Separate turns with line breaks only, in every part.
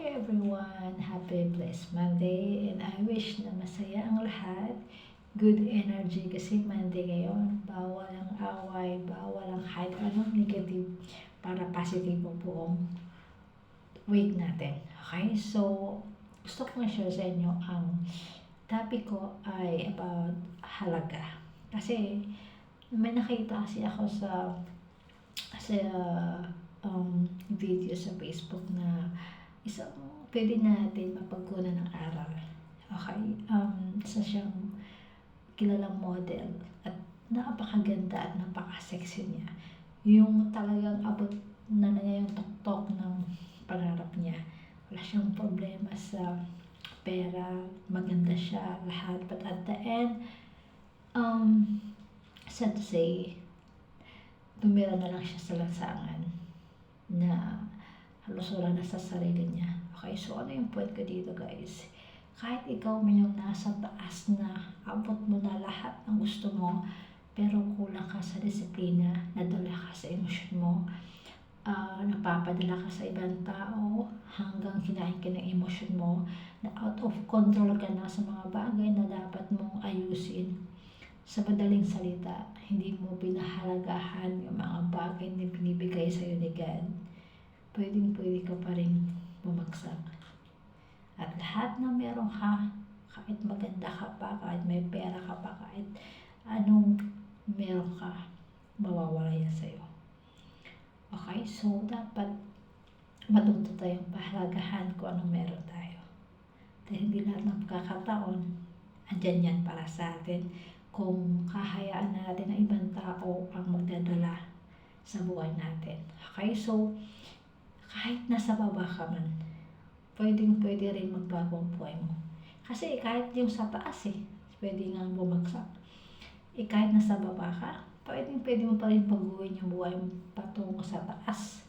everyone! Happy blessed Monday and I wish na masaya ang lahat. Good energy kasi Monday ngayon. Bawal ang away, bawal ang kahit anong negative para positive ang buong week natin. Okay? So, gusto kong i-share sa inyo ang topic ko ay about halaga. Kasi may nakita kasi ako sa video sa Facebook na isang pwede natin mapagkunan ng aral. Okay? Isa siyang kilalang model at napakaganda at napaka-sexy niya. Yung talagang abot na niya yung tuktok ng pangarap niya. Wala siyang problema sa pera, maganda siya, lahat. But at the end, sad to say, tumira na lang siya sa lansangan na halos wala na sa sarili niya. Okay, so ano yung point ko dito, guys? Kahit ikaw man yung nasa taas na, abot mo na lahat ng gusto mo, pero kulang ka sa disiplina, nadala ka sa emosyon mo, napapadala ka sa ibang tao, hanggang kinain ka ng emosyon mo, na out of control ka na sa mga bagay na dapat mong ayusin. Sa madaling salita, hindi mo pinahalagahan yung mga bagay na binibigay sa'yo ni God, pwedeng-pwede ka pa rin bumagsak. At lahat na meron ka, kahit maganda ka pa, kahit may pera ka pa, kahit anong meron ka, mawawala yan sa'yo. Okay? So, dapat matuto tayong pahalagahan kung anong meron tayo. Dahil hindi lahat ng pagkakataon, andyan yan para sa atin. Kung kahayaan natin na ibang tao ang magdadala sa buhay natin. Okay? So, kahit nasa baba ka man, pwede rin magbago ang buhay mo. Kasi kahit yung sa taas pwede nga bumagsak. Kahit nasa baba ka, pwede mo pa rin baguhin yung buhay mo patungo sa taas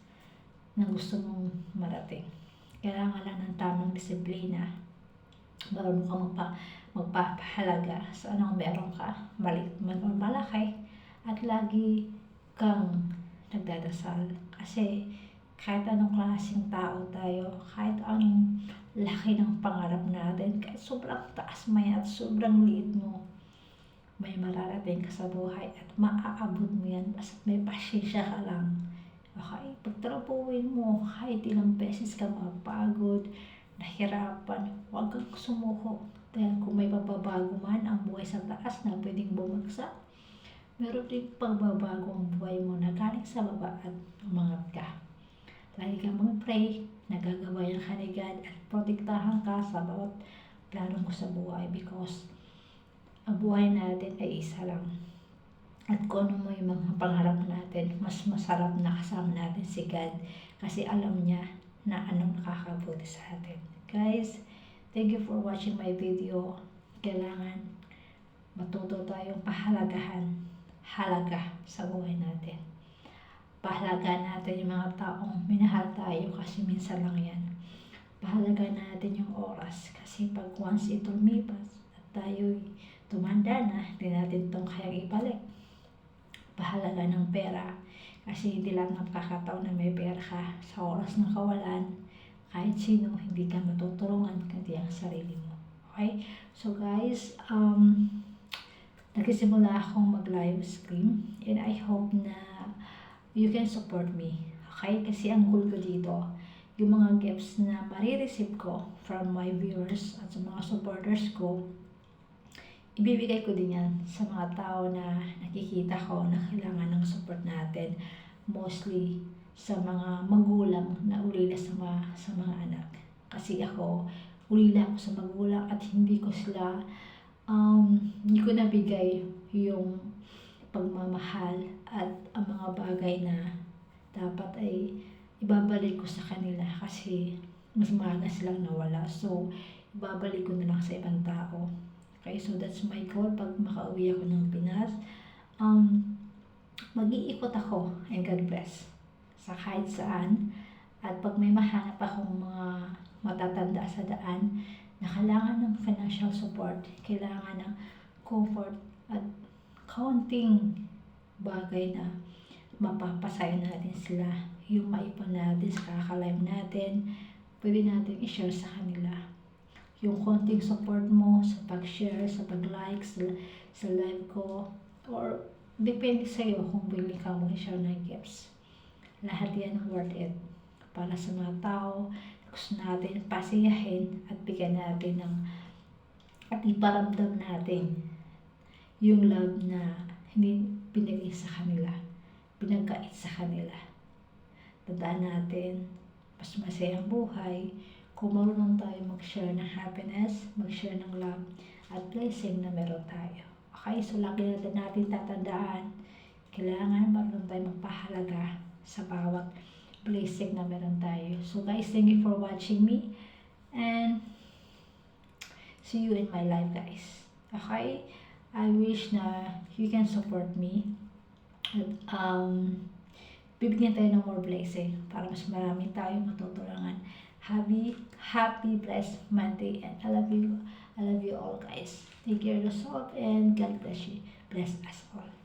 na gusto mong marating. Kailangan lang ng tamang disiplina. Marunong ka magpapahalaga sa anong meron ka, maliit man o malaki, at lagi kang nagdadasal. Kasi kahit anong klaseng tao tayo, kahit anong laki ng pangarap natin, kahit sobrang taas mo at sobrang liit mo, may mararating ka sa buhay at maaabot mo yan basta may pasensya ka lang. Okay? Pagtrabuhin mo, kahit ilang beses ka mapagod, nahirapan, huwag kang sumuko. Dahil kung may pagbabago man ang buhay sa taas na pwedeng bumagsak, meron din pagbabago ang buhay mo na galing sa baba at umangat ka. Lagi kang mag-pray, nagagabayan ka ni God at protektahan ka sa bawat plano mo sa buhay because ang buhay natin ay isa lang. At kung ano mo yung mga pangarap natin, mas masarap na kasama natin si God kasi alam niya na anong nakakabuti sa atin. Guys, thank you for watching my video. Kailangan matuto tayong halaga sa buhay natin. Pahalagaan natin yung mga taong minahal tayo kasi minsan lang yan. Pahalagaan natin yung oras kasi pag once ito lumipas at tayo'y tumanda na, hindi natin itong kayang ibalik. Pahalagaan ng pera kasi hindi lang nakakataon na may pera ka sa oras ng kawalan. Kahit sino, hindi ka matutulungan kundi ang sarili mo. Okay? So guys, nagsisimula akong mag-live stream and I hope na you can support me. Okay? Kasi ang goal ko dito, yung mga gifts na marireceive ko from my viewers at sa mga supporters ko, ibibigay ko din yan sa mga tao na nakikita ko na kailangan ng support natin. Mostly sa mga magulang na ulila sa mga anak. Kasi ako, ulila ako sa magulang at hindi ko nabigay yung pagmamahal at ang mga bagay na dapat ay ibabalik ko sa kanila kasi mas maaga silang nawala. So, ibabalik ko na lang sa ibang tao. Okay, so that's my goal pag makauwi ako ng Pinas. Mag-iikot ako and God bless sa kahit saan. At pag may mahanap akong mga matatanda sa daan na kailangan ng financial support, kailangan ng comfort at counting bagay na mapapasaya natin sila, yung maipon natin sa kakalive natin, pwede natin i-share sa kanila. Yung konting support mo sa pag-share, sa pag-like, sa live ko, or depende sa'yo kung willing ka mag-share ng gifts. Lahat yan worth it para sa mga tao gusto natin pasiyahin at bigyan natin ng at iparamdam natin yung love na hindi pinagay sa kanila, pinagkait sa kanila. Tandaan natin, mas masayang buhay kung marunong tayo mag-share ng happiness, mag-share ng love at blessing na meron tayo. Okay, so lagi natin tatandaan, kailangan marunong tayo magpahalaga sa bawat blessing na meron tayo. So guys, thank you for watching me and see you in my life, guys. Okay? I wish na you can support me. At, bibigyan tayo ng more blessing para mas marami tayong matutulungan. Happy, blessed Monday, and I love you all, guys. Take care of yourself and God bless you. Bless us all.